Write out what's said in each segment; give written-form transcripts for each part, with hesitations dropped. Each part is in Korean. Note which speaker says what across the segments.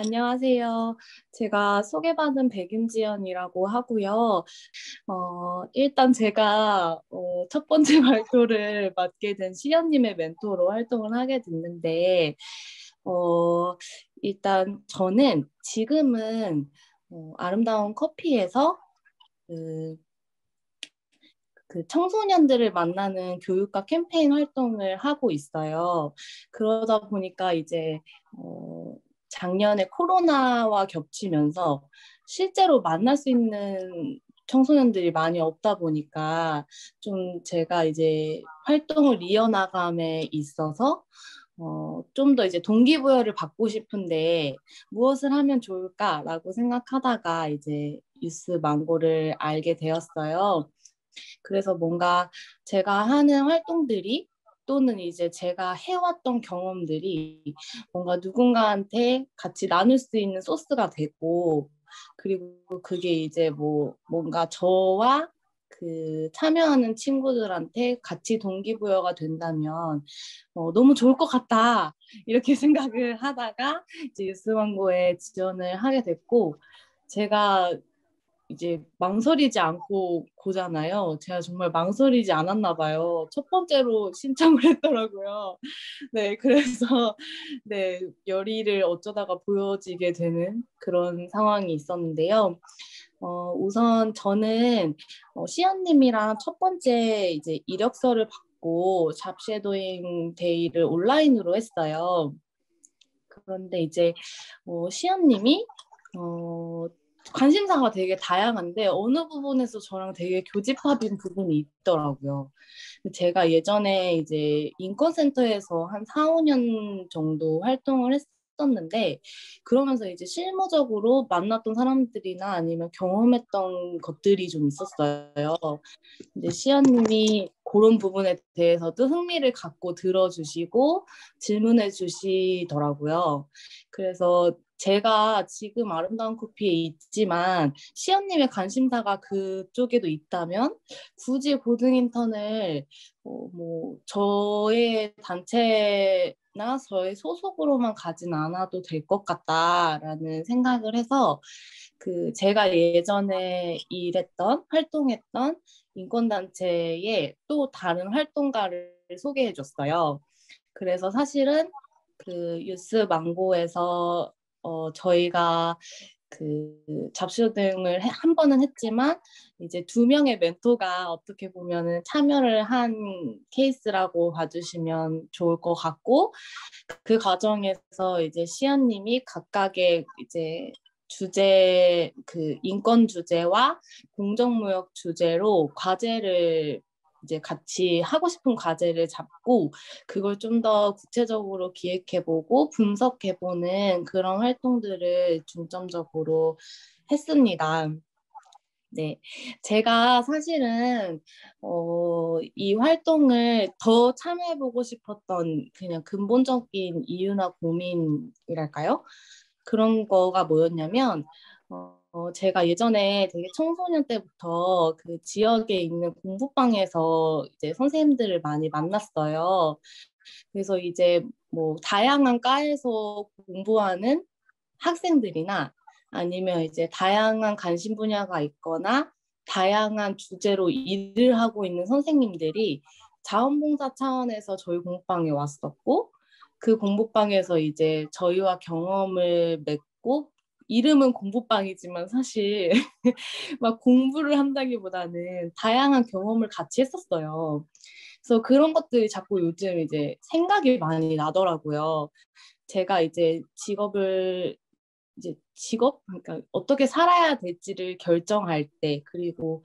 Speaker 1: 안녕하세요. 제가 소개받은 백윤지연이라고 하고요. 일단 제가 첫 번째 발표를 맡게 된 시연님의 멘토로 활동을 하게 됐는데, 어, 일단 저는 지금은 아름다운 커피에서 그, 그 청소년들을 만나는 교육과 캠페인 활동을 하고 있어요. 그러다 보니까 이제 작년에 코로나와 겹치면서 실제로 만날 수 있는 청소년들이 많이 없다 보니까 좀 제가 이제 활동을 이어나감에 있어서 좀 더 이제 동기부여를 받고 싶은데 무엇을 하면 좋을까라고 생각하다가 이제 유스 망고를 알게 되었어요. 그래서 뭔가 제가 하는 활동들이 또는 이제 제가 해왔던 경험들이 뭔가 누군가한테 같이 나눌 수 있는 소스가 되고, 그리고 그게 이제 뭐 뭔가 저와 그 참여하는 친구들한테 같이 동기부여가 된다면 너무 좋을 것 같다 이렇게 생각을 하다가 이제 유스망고에 지원을 하게 됐고, 제가 이제 망설이지 않고 고잖아요. 제가 정말 망설이지 않았나 봐요. 첫 번째로 신청을 했더라고요. 네, 그래서 네, 열의를 어쩌다가 보여지게 되는 그런 상황이 있었는데요. 우선 저는 시연님이랑 첫 번째 이제 이력서를 받고 잡쉐도잉 데이를 온라인으로 했어요. 그런데 이제 시연님이 어, 관심사가 되게 다양한데 어느 부분에서 저랑 되게 교집합인 부분이 있더라고요. 제가 예전에 이제 인권센터에서 한 4, 5년 정도 활동을 했었는데 그러면서 이제 실무적으로 만났던 사람들이나 아니면 경험했던 것들이 좀 있었어요. 이제 시연님이 그런 부분에 대해서도 흥미를 갖고 들어주시고 질문해 주시더라고요. 그래서 제가 지금 아름다운 커피에 있지만 시연님의 관심사가 그쪽에도 있다면 굳이 고등인턴을 뭐 저의 단체나 저의 소속으로만 가진 않아도 될 것 같다라는 생각을 해서 그 제가 예전에 일했던 활동했던 인권단체의 또 다른 활동가를 소개해 줬어요. 그래서 사실은 그 유스 망고에서 저희가 그 잡쇼 등을 한 번은 했지만 이제 두 명의 멘토가 어떻게 보면은 참여를 한 케이스라고 봐주시면 좋을 것 같고 그 과정에서 이제 시연님이 각각의 이제 주제 그 인권 주제와 공정무역 주제로 과제를 이제 같이 하고 싶은 과제를 잡고 그걸 좀 더 구체적으로 기획해보고 분석해보는 그런 활동들을 중점적으로 했습니다. 네, 제가 사실은 이 활동을 더 참여해보고 싶었던 그냥 근본적인 이유나 고민이랄까요? 그런 거가 뭐였냐면 제가 예전에 되게 청소년 때부터 그 지역에 있는 공부방에서 이제 선생님들을 많이 만났어요. 그래서 이제 뭐 다양한 과에서 공부하는 학생들이나 아니면 이제 다양한 관심 분야가 있거나 다양한 주제로 일을 하고 있는 선생님들이 자원봉사 차원에서 저희 공부방에 왔었고 그 공부방에서 이제 저희와 경험을 맺고 이름은 공부방이지만 사실 막 공부를 한다기보다는 다양한 경험을 같이 했었어요. 그래서 그런 것들이 자꾸 요즘 이제 생각이 많이 나더라고요. 제가 이제 직업 그러니까 어떻게 살아야 될지를 결정할 때 그리고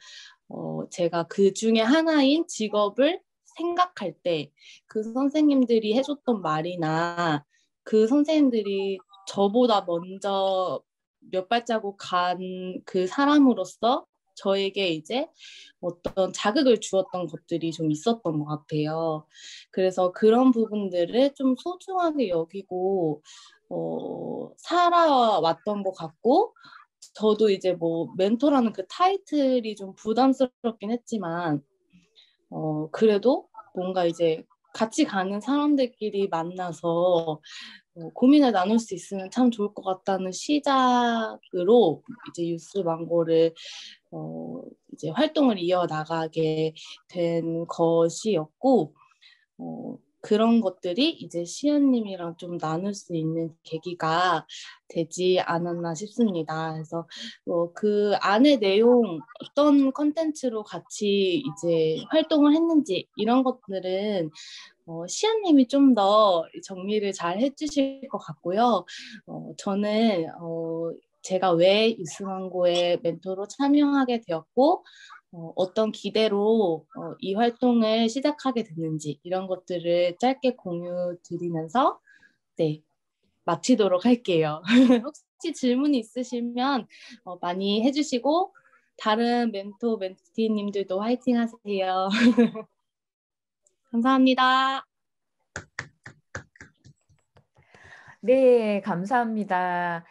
Speaker 1: 제가 그 중에 하나인 직업을 생각할 때 그 선생님들이 해줬던 말이나 그 선생님들이 저보다 먼저 몇 발자국 간 그 사람으로서 저에게 이제 어떤 자극을 주었던 것들이 좀 있었던 것 같아요. 그래서 그런 부분들을 좀 소중하게 여기고 살아왔던 것 같고 저도 이제 뭐 멘토라는 그 타이틀이 좀 부담스럽긴 했지만 그래도 뭔가 이제 같이 가는 사람들끼리 만나서 고민을 나눌 수 있으면 참 좋을 것 같다는 시작으로 이제 유스망고를 이제 활동을 이어나가게 된 것이었고, 그런 것들이 이제 시연님이랑 좀 나눌 수 있는 계기가 되지 않았나 싶습니다. 그래서 그 안에 내용 어떤 컨텐츠로 같이 이제 활동을 했는지 이런 것들은 시연님이 좀 더 정리를 잘 해주실 것 같고요. 저는 제가 왜 유스망고의 멘토로 참여하게 되었고 어떤 기대로 이 활동을 시작하게 됐는지 이런 것들을 짧게 공유 드리면서 네, 마치도록 할게요. 혹시 질문이 있으시면 많이 해주시고 다른 멘토, 멘티님들도 화이팅 하세요. 감사합니다.
Speaker 2: 네, 감사합니다.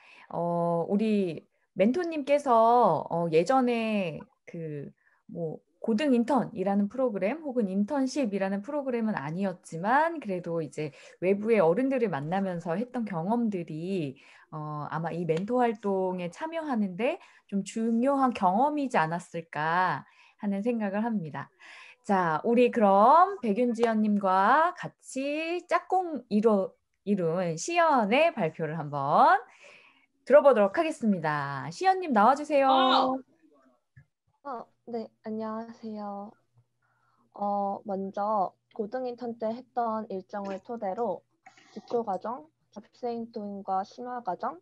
Speaker 2: 우리 멘토님께서 예전에 그 뭐 고등 인턴이라는 프로그램 혹은 인턴십이라는 프로그램은 아니었지만 그래도 이제 외부의 어른들을 만나면서 했던 경험들이 아마 이 멘토 활동에 참여하는데 좀 중요한 경험이지 않았을까 하는 생각을 합니다. 자, 우리 그럼 백윤지연님과 같이 짝꿍 이룬 시연의 발표를 한번 들어보도록 하겠습니다. 시연님 나와주세요.
Speaker 3: 네, 안녕하세요. 먼저 고등 인턴 때 했던 일정을 토대로 기초과정, 잡생토인과 심화과정에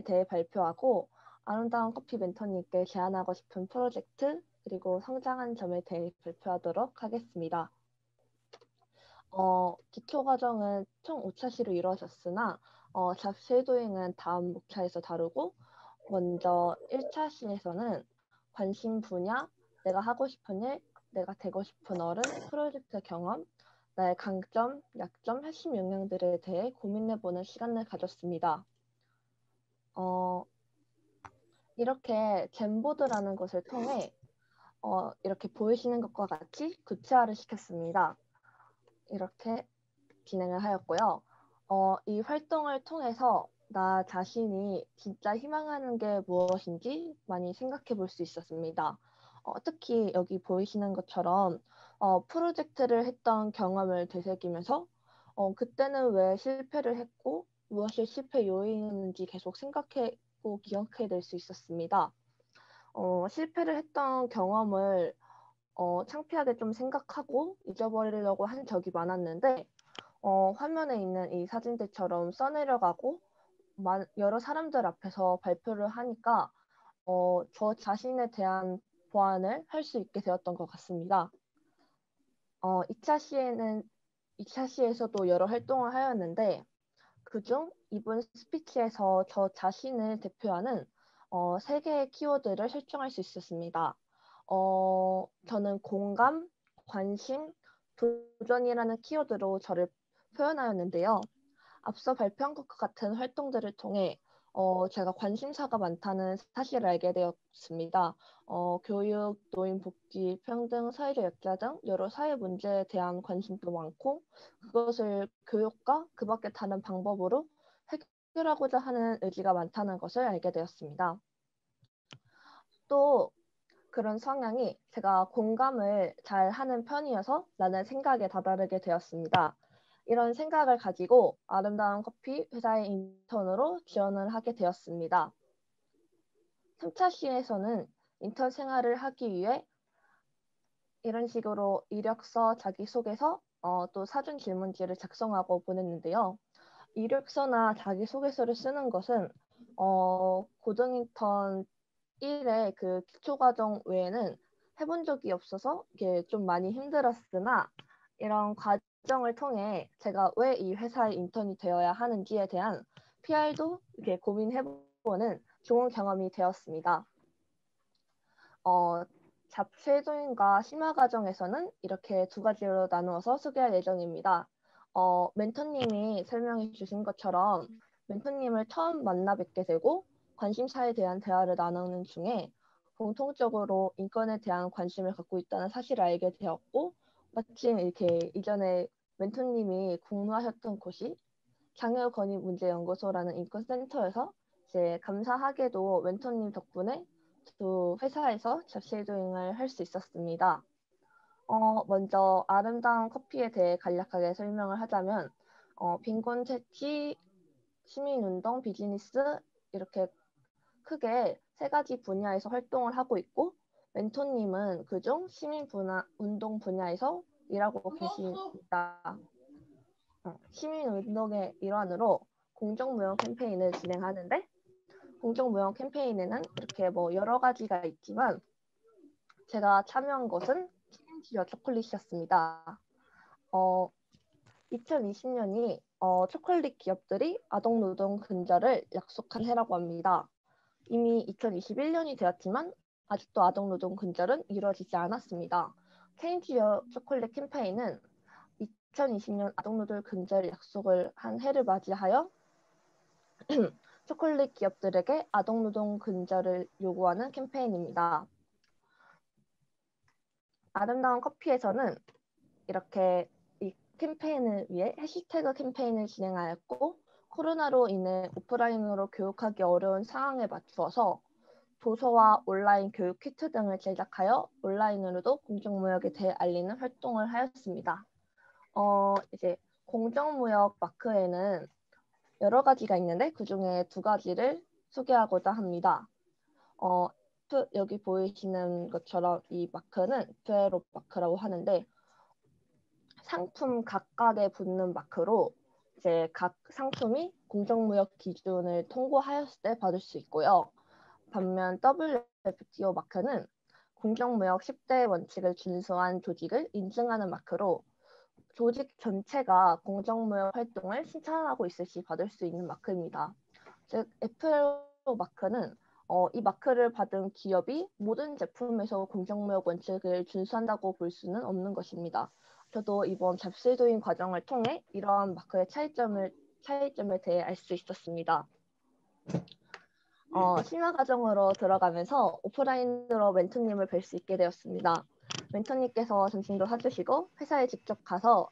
Speaker 3: 대해 발표하고 아름다운 커피 멘토님께 제안하고 싶은 프로젝트 그리고 성장한 점에 대해 발표하도록 하겠습니다. 기초과정은 총 5차시로 이루어졌으나 잡쉐도잉은 다음 목차에서 다루고 먼저 1차시에서는 관심 분야, 내가 하고 싶은 일, 내가 되고 싶은 어른, 프로젝트 경험, 나의 강점, 약점, 핵심 역량들에 대해 고민해보는 시간을 가졌습니다. 이렇게 젠보드라는 것을 통해 이렇게 보이시는 것과 같이 구체화를 시켰습니다. 이렇게 진행을 하였고요. 이 활동을 통해서 나 자신이 진짜 희망하는 게 무엇인지 많이 생각해 볼 수 있었습니다. 특히 여기 보이시는 것처럼 프로젝트를 했던 경험을 되새기면서 그때는 왜 실패를 했고 무엇이 실패 요인이었는지 계속 생각하고 기억해낼 수 있었습니다. 실패를 했던 경험을 창피하게 좀 생각하고 잊어버리려고 한 적이 많았는데 화면에 있는 이 사진들처럼 써내려가고 여러 사람들 앞에서 발표를 하니까 저 자신에 대한 보완을 할 수 있게 되었던 것 같습니다. 2차 시에서도 여러 활동을 하였는데 그중 이번 스피치에서 저 자신을 대표하는 3개의 키워드를 설정할 수 있었습니다. 저는 공감, 관심, 도전이라는 키워드로 저를 표현하였는데요. 앞서 발표한 것과 같은 활동들을 통해 제가 관심사가 많다는 사실을 알게 되었습니다. 교육, 노인 복지, 평등, 사회적 약자 등 여러 사회 문제에 대한 관심도 많고 그것을 교육과 그 밖에 다른 방법으로 해결하고자 하는 의지가 많다는 것을 알게 되었습니다. 또 그런 성향이 제가 공감을 잘 하는 편이어서 라는 생각에 다다르게 되었습니다. 이런 생각을 가지고 아름다운 커피 회사의 인턴으로 지원을 하게 되었습니다. 3차 시에서는 인턴 생활을 하기 위해 이런 식으로 이력서, 자기소개서, 또 사전 질문지를 작성하고 보냈는데요. 이력서나 자기소개서를 쓰는 것은 고등 인턴 1의 그 기초과정 외에는 해본 적이 없어서 이게 좀 많이 힘들었으나 이런 과정을 통해 제가 왜 이 회사의 인턴이 되어야 하는지에 대한 PR도 이렇게 고민해보는 좋은 경험이 되었습니다. 잡쉐도잉과 심화 과정에서는 이렇게 두 가지로 나누어서 소개할 예정입니다. 멘토님이 설명해 주신 것처럼 멘토님을 처음 만나 뵙게 되고 관심사에 대한 대화를 나누는 중에 공통적으로 인권에 대한 관심을 갖고 있다는 사실을 알게 되었고 마침 이렇게 이전에 멘토님이 근무하셨던 곳이 장애우 권익문제연구소라는 인권센터여서 이제 감사하게도 멘토님 덕분에 두 회사에서 잡쉐이도잉을 할 수 있었습니다. 먼저 아름다운 커피에 대해 간략하게 설명을 하자면 빈곤 퇴치, 시민운동, 비즈니스 이렇게 크게 세 가지 분야에서 활동을 하고 있고 멘토님은 그중 시민운동 분야에서 일하고 계십니다. 시민운동의 일환으로 공정무역 캠페인을 진행하는데 공정무역 캠페인에는 이렇게 뭐 여러 가지가 있지만 제가 참여한 것은 체인지와 초콜릿이었습니다. 2020년이 초콜릿 기업들이 아동노동 근절을 약속한 해라고 합니다. 이미 2021년이 되었지만 아직도 아동노동 근절은 이루어지지 않았습니다. 체인지와 초콜릿 캠페인은 2020년 아동노동 근절 약속을 한 해를 맞이하여 초콜릿 기업들에게 아동노동 근절을 요구하는 캠페인입니다. 아름다운 커피에서는 이렇게 이 캠페인을 위해 해시태그 캠페인을 진행하였고 코로나로 인해 오프라인으로 교육하기 어려운 상황에 맞추어서 도서와 온라인 교육 키트 등을 제작하여 온라인으로도 공정무역에 대해 알리는 활동을 하였습니다. 이제 공정무역 마크에는 여러 가지가 있는데 그중에 두 가지를 소개하고자 합니다. 여기 보이시는 것처럼 이 마크는 듀에로 마크라고 하는데 상품 각각에 붙는 마크로 이제 각 상품이 공정무역 기준을 통과하였을 때 받을 수 있고요. 반면 WFTO 마크는 공정무역 10대 원칙을 준수한 조직을 인증하는 마크로 조직 전체가 공정무역 활동을 실천하고 있을 시 받을 수 있는 마크입니다. 즉, FLO 마크는 이 마크를 받은 기업이 모든 제품에서 공정무역 원칙을 준수한다고 볼 수는 없는 것입니다. 저도 이번 잡쉐이도잉 과정을 통해 이러한 마크의 차이점에 대해 알 수 있었습니다. 심화 과정으로 들어가면서 오프라인으로 멘토님을 뵐 수 있게 되었습니다. 멘토님께서 점심도 사주시고 회사에 직접 가서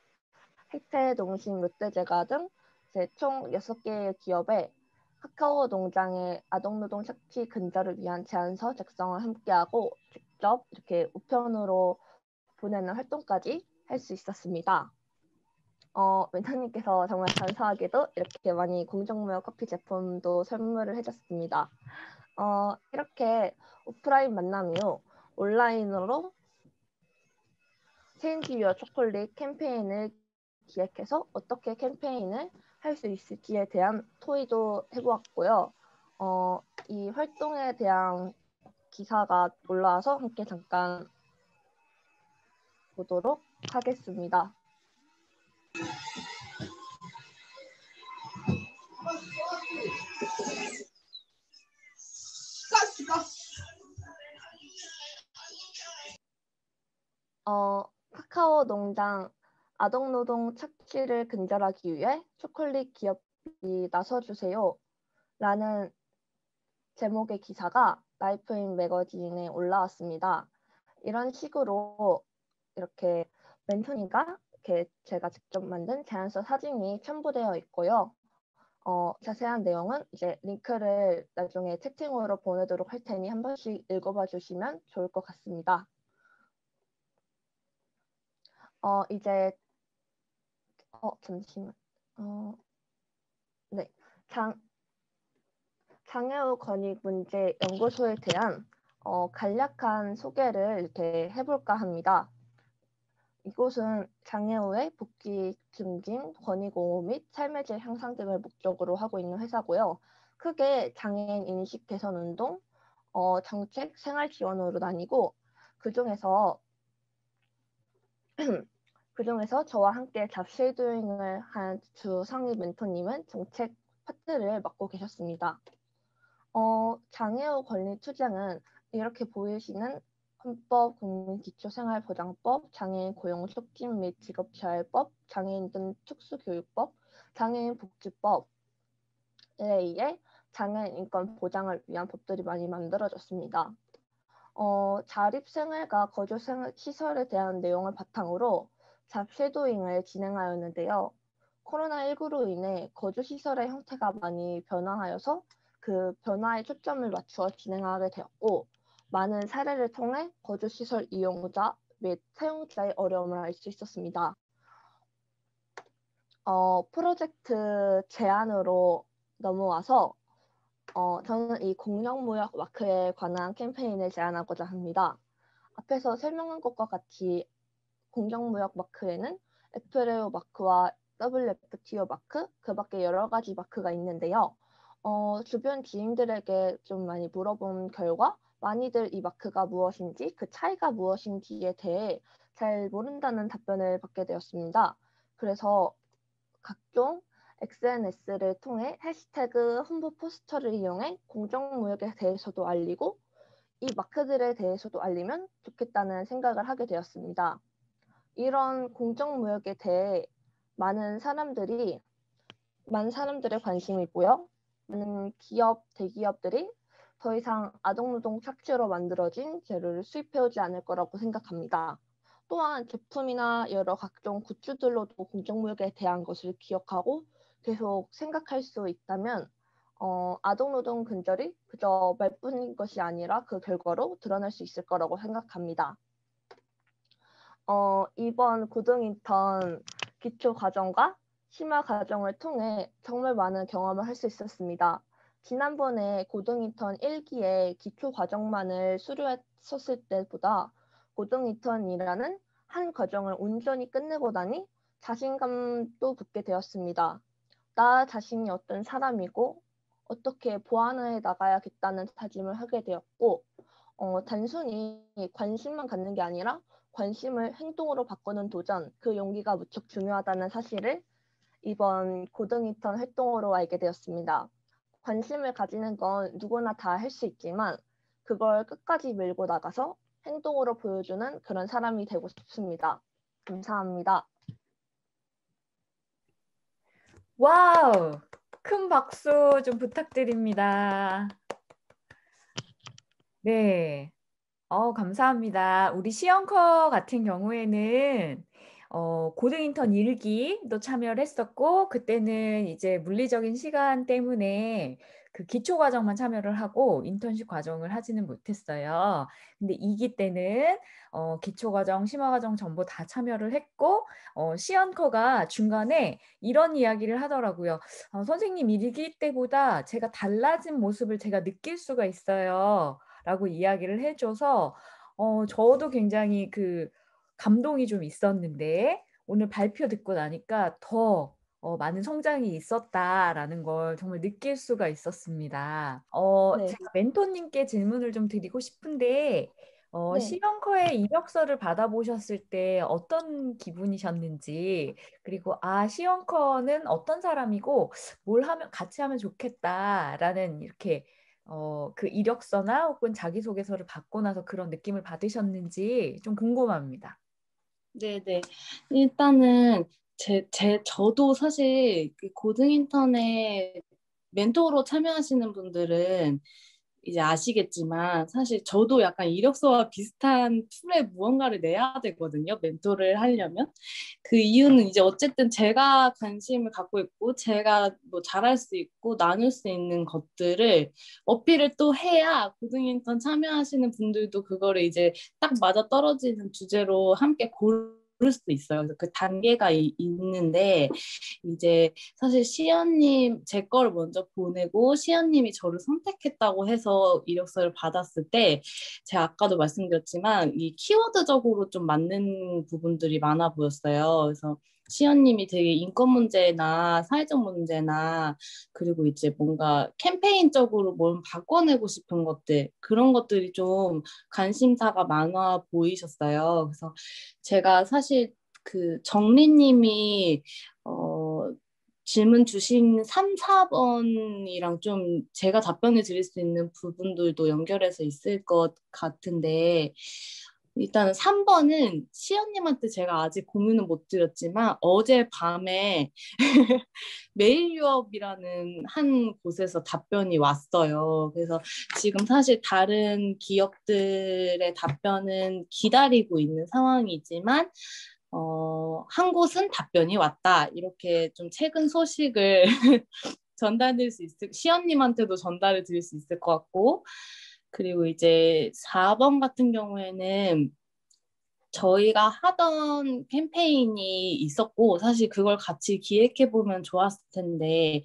Speaker 3: 혜태, 농심, 롯데제과 등 총 6개의 기업에 카카오 농장의 아동노동 착취 근절을 위한 제안서 작성을 함께하고 직접 이렇게 우편으로 보내는 활동까지 할 수 있었습니다. 멘토님께서 정말 감사하게도 이렇게 많이 공정무역 커피 제품도 선물을 해줬습니다. 이렇게 오프라인 만남 이후 온라인으로 체인지와 초콜릿 캠페인을 기획해서 어떻게 캠페인을 할 수 있을지에 대한 토의도 해보았고요. 이 활동에 대한 기사가 올라와서 함께 잠깐 보도록 하겠습니다. 카카오 농장 아동노동 착취를 근절하기 위해 초콜릿 기업이 나서주세요 라는 제목의 기사가 라이프인 매거진에 올라왔습니다. 이런 식으로 이렇게 멘토님과 이렇게 제가 직접 만든 제안서 사진이 첨부되어 있고요. 자세한 내용은 이제 링크를 나중에 채팅으로 보내도록 할 테니 한 번씩 읽어봐 주시면 좋을 것 같습니다. 이제 잠시만. 네. 장애우 권익문제연구소에 대한 간략한 소개를 이렇게 해볼까 합니다. 이곳은 장애우의 복지 증진, 권익 옹호 및 삶의 질 향상 등을 목적으로 하고 있는 회사고요. 크게 장애인 인식 개선 운동, 정책, 생활 지원으로 나뉘고 그중에서 저와 함께 잡쉐이도잉을 한 주 상위 멘토님은 정책 파트를 맡고 계셨습니다. 장애우 권리 투쟁은 이렇게 보이시는 헌법, 국민기초생활보장법, 장애인 고용 촉진 및 직업재활법, 장애인 등 특수교육법, 장애인 복지법에 의해 장애인 인권 보장을 위한 법들이 많이 만들어졌습니다. 자립생활과 거주시설에 대한 내용을 바탕으로 잡 쉐도잉을 진행하였는데요. 코로나19로 인해 거주시설의 형태가 많이 변화하여서 그 변화에 초점을 맞추어 진행하게 되었고, 많은 사례를 통해 거주시설 이용자 및 사용자의 어려움을 알 수 있었습니다. 프로젝트 제안으로 넘어와서 저는 이 공룡무역 마크에 관한 캠페인을 제안하고자 합니다. 앞에서 설명한 것과 같이 공룡무역 마크에는 FLAO 마크와 WFTO 마크, 그 밖에 여러 가지 마크가 있는데요. 주변 지인들에게 좀 많이 물어본 결과 많이들 이 마크가 무엇인지, 그 차이가 무엇인지에 대해 잘 모른다는 답변을 받게 되었습니다. 그래서 각종 SNS를 통해 해시태그 홍보 포스터를 이용해 공정무역에 대해서도 알리고 이 마크들에 대해서도 알리면 좋겠다는 생각을 하게 되었습니다. 이런 공정무역에 대해 많은 사람들의 관심이 있고요. 많은 기업, 대기업들이 더 이상 아동노동 착취로 만들어진 재료를 수입해오지 않을 거라고 생각합니다. 또한 제품이나 여러 각종 굿즈들로도 공정무역에 대한 것을 기억하고 계속 생각할 수 있다면 아동노동 근절이 그저 말뿐인 것이 아니라 그 결과로 드러날 수 있을 거라고 생각합니다. 이번 고등인턴 기초과정과 심화과정을 통해 정말 많은 경험을 할 수 있었습니다. 지난번에 고등인턴 1기에 기초과정만을 수료했었을 때보다 고등인턴이라는 한 과정을 온전히 끝내고 나니 자신감도 붙게 되었습니다. 나 자신이 어떤 사람이고 어떻게 보완해 나가야겠다는 다짐을 하게 되었고 단순히 관심만 갖는 게 아니라 관심을 행동으로 바꾸는 도전, 그 용기가 무척 중요하다는 사실을 이번 고등인턴 활동으로 알게 되었습니다. 관심을 가지는 건 누구나 다 할 수 있지만 그걸 끝까지 밀고 나가서 행동으로 보여주는 그런 사람이 되고 싶습니다. 감사합니다.
Speaker 2: 와우! 큰 박수 좀 부탁드립니다. 네. 감사합니다. 우리 시연커 같은 경우에는 고등인턴 1기도 참여를 했었고, 그때는 이제 물리적인 시간 때문에 그 기초과정만 참여를 하고 인턴십 과정을 하지는 못했어요. 근데 2기 때는 기초과정, 심화과정 전부 다 참여를 했고, 시연커가 중간에 이런 이야기를 하더라고요. 선생님 1기 때보다 제가 달라진 모습을 제가 느낄 수가 있어요. 라고 이야기를 해줘서 저도 굉장히 그 감동이 좀 있었는데 오늘 발표 듣고 나니까 더 많은 성장이 있었다라는 걸 정말 느낄 수가 있었습니다.
Speaker 3: 네.
Speaker 2: 제가 멘토님께 질문을 좀 드리고 싶은데
Speaker 3: 네.
Speaker 2: 시연커의 이력서를 받아보셨을 때 어떤 기분이셨는지, 그리고 시연커는 어떤 사람이고 뭘 하면 같이 하면 좋겠다라는 이렇게 그 이력서나 혹은 자기소개서를 받고 나서 그런 느낌을 받으셨는지 좀 궁금합니다.
Speaker 1: 네네. 일단은 저도 사실 그 고등인턴에 멘토로 참여하시는 분들은 이제 아시겠지만 사실 저도 약간 이력서와 비슷한 툴에 무언가를 내야 되거든요. 멘토를 하려면. 그 이유는 이제 어쨌든 제가 관심을 갖고 있고 제가 뭐 잘할 수 있고 나눌 수 있는 것들을 어필을 또 해야 고등인턴 참여하시는 분들도 그거를 이제 딱 맞아 떨어지는 주제로 함께 고를 수 있어요. 그래서 그 단계가 있는데 이제 사실 시연님 제 거를 먼저 보내고 시연님이 저를 선택했다고 해서 이력서를 받았을 때 제가 아까도 말씀드렸지만 이 키워드적으로 좀 맞는 부분들이 많아 보였어요. 그래서 시연님이 되게 인권 문제나 사회적 문제나 그리고 이제 뭔가 캠페인적으로 뭘 바꿔내고 싶은 것들 그런 것들이 좀 관심사가 많아 보이셨어요. 그래서 제가 사실 그 정리님이 질문 주신 3, 4번이랑 좀 제가 답변을 드릴 수 있는 부분들도 연결해서 있을 것 같은데 일단은 3번은 시연님한테 제가 아직 공유는 못 드렸지만 어젯밤에 메일 유업이라는 한 곳에서 답변이 왔어요. 그래서 지금 사실 다른 기업들의 답변은 기다리고 있는 상황이지만 한 곳은 답변이 왔다. 이렇게 좀 최근 소식을 전달될 수 있을, 시연님한테도 전달을 드릴 수 있을 것 같고, 그리고 이제 4번 같은 경우에는 저희가 하던 캠페인이 있었고, 사실 그걸 같이 기획해 보면 좋았을 텐데,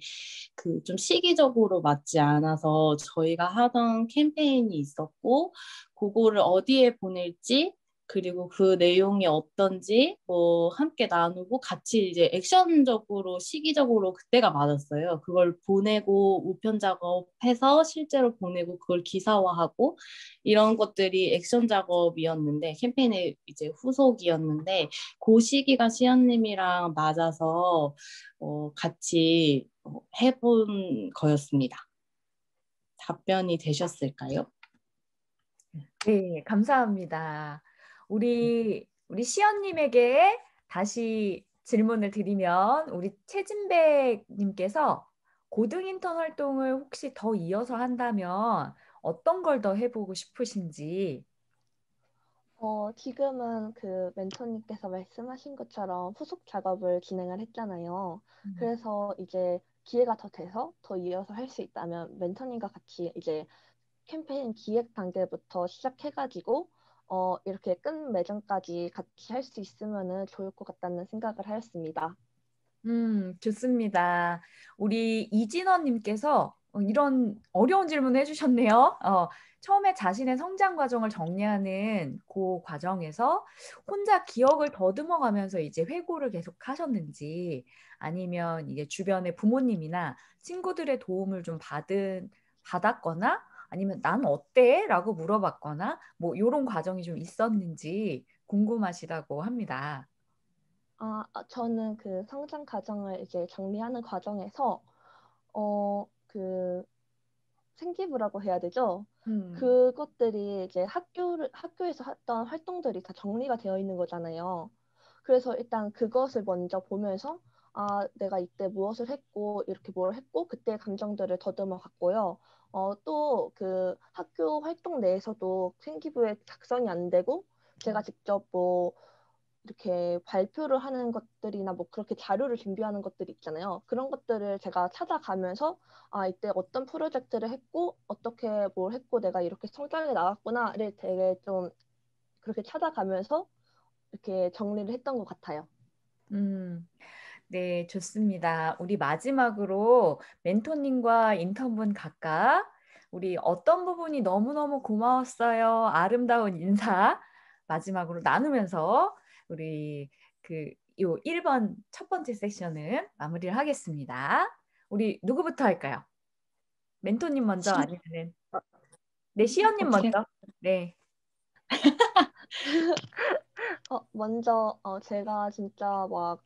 Speaker 1: 그 좀 시기적으로 맞지 않아서 저희가 하던 캠페인이 있었고, 그거를 어디에 보낼지, 그리고 그 내용이 어떤지 뭐 함께 나누고 같이 이제 액션적으로 시기적으로 그때가 맞았어요. 그걸 보내고 우편 작업해서 실제로 보내고 그걸 기사화하고 이런 것들이 액션 작업이었는데 캠페인의 이제 후속이었는데 그 시기가 시연님이랑 맞아서 같이 해본 거였습니다. 답변이 되셨을까요?
Speaker 2: 네, 감사합니다. 우리 시연님에게 다시 질문을 드리면 우리 최진백님께서 고등 인턴 활동을 혹시 더 이어서 한다면 어떤 걸 더 해보고 싶으신지.
Speaker 3: 지금은 그 멘토님께서 말씀하신 것처럼 후속 작업을 진행을 했잖아요. 그래서 이제 기회가 더 돼서 더 이어서 할 수 있다면 멘토님과 같이 이제 캠페인 기획 단계부터 시작해가지고 이렇게 끝 매장까지 같이 할 수 있으면 좋을 것 같다는 생각을 하였습니다.
Speaker 2: 좋습니다. 우리 이진원님께서 이런 어려운 질문을 해주셨네요. 처음에 자신의 성장 과정을 정리하는 그 과정에서 혼자 기억을 더듬어가면서 이제 회고를 계속 하셨는지 아니면 이제 주변의 부모님이나 친구들의 도움을 좀 받았거나 아니면 난 어때? 라고 물어봤거나 뭐 이런 과정이 좀 있었는지 궁금하시다고 합니다.
Speaker 3: 저는 그 성장 과정을 이제 정리하는 과정에서 그 생기부라고 해야 되죠? 그것들이 이제 학교에서 했던 활동들이 다 정리가 되어 있는 거잖아요. 그래서 일단 그것을 먼저 보면서 내가 이때 무엇을 했고 이렇게 뭘 했고 그때의 감정들을 더듬어 갔고요. 또 그 학교 활동 내에서도 생기부에 작성이 안 되고 제가 직접 뭐 이렇게 발표를 하는 것들이나 뭐 그렇게 자료를 준비하는 것들이 있잖아요. 그런 것들을 제가 찾아가면서 이때 어떤 프로젝트를 했고 어떻게 뭘 했고 내가 이렇게 성장해 나갔구나를 되게 좀 그렇게 찾아가면서 이렇게 정리를 했던 것 같아요.
Speaker 2: 네, 좋습니다. 우리 마지막으로 멘토님과 인턴분 각각 우리 어떤 부분이 너무너무 고마웠어요. 아름다운 인사 마지막으로 나누면서 우리 요 1번 첫 번째 세션은 마무리를 하겠습니다. 우리 누구부터 할까요? 멘토님 먼저 아니면은 네, 시연님
Speaker 1: 어떻게
Speaker 2: 먼저. 네.
Speaker 3: 먼저 제가 진짜 막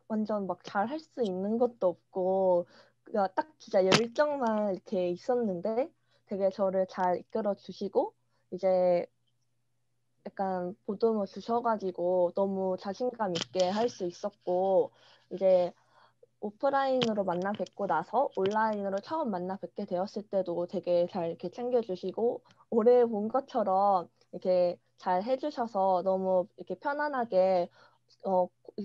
Speaker 3: 완전 막 잘 할 수 있는 것도 없고 그냥 딱 진짜 열정만 이렇게 있었는데 되게 저를 잘 이끌어 주시고 이제 약간 보듬어 주셔가지고 너무 자신감 있게 할 수 있었고 이제 오프라인으로 만나 뵙고 나서 온라인으로 처음 만나 뵙게 되었을 때도 되게 잘 이렇게 챙겨주시고 오래 본 것처럼 이렇게 잘 해주셔서 너무 이렇게 편안하게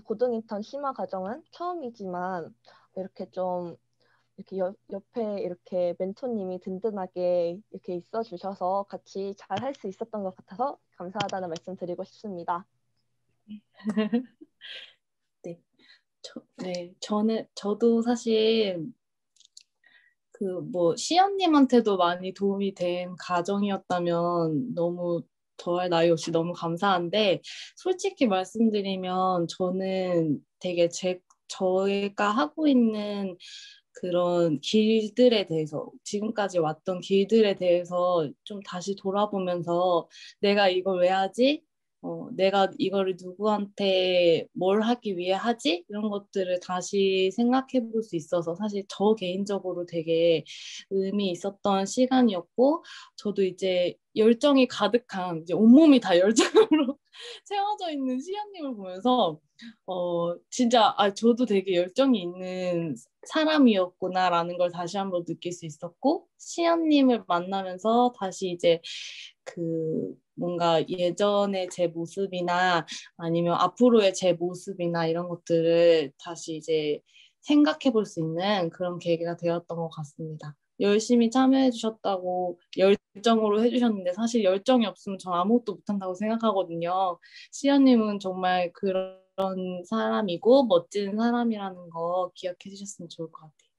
Speaker 3: 고등 인턴 심화 과정은 처음이지만 이렇게 좀 이렇게 옆에 이렇게 멘토님이 든든하게 이렇게 있어 주셔서 같이 잘 할 수 있었던 것 같아서 감사하다는 말씀 드리고 싶습니다.
Speaker 1: 네. 저도 사실 그 뭐 시연님한테도 많이 도움이 된 가정이었다면 너무 더할 나위 없이 너무 감사한데 솔직히 말씀드리면 저는 되게 저희가 하고 있는 그런 길들에 대해서 지금까지 왔던 길들에 대해서 좀 다시 돌아보면서 내가 이걸 왜 하지? 내가 이거를 누구한테 뭘 하기 위해 하지? 이런 것들을 다시 생각해 볼 수 있어서 사실 저 개인적으로 되게 의미 있었던 시간이었고, 저도 이제 열정이 가득한, 이제 온몸이 다 열정으로 채워져 있는 시연님을 보면서, 진짜, 저도 되게 열정이 있는 사람이었구나라는 걸 다시 한번 느낄 수 있었고, 시연님을 만나면서 다시 이제 뭔가 예전의 제 모습이나 아니면 앞으로의 제 모습이나 이런 것들을 다시 이제 생각해 볼 수 있는 그런 계기가 되었던 것 같습니다. 열심히 참여해 주셨다고 열정으로 해주셨는데 사실 열정이 없으면 전 아무것도 못한다고 생각하거든요. 시연님은 정말 그런 사람이고 멋진 사람이라는 거 기억해 주셨으면 좋을 것 같아요.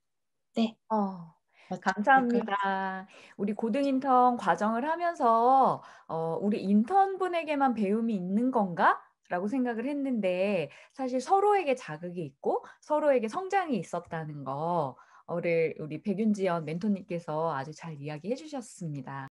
Speaker 1: 네,
Speaker 2: 어,
Speaker 1: 맞을까요?
Speaker 2: 감사합니다. 우리 고등인턴 과정을 하면서 우리 인턴분에게만 배움이 있는 건가? 라고 생각을 했는데 사실 서로에게 자극이 있고 서로에게 성장이 있었다는 거를 우리 백윤지연 멘토님께서 아주 잘 이야기해 주셨습니다.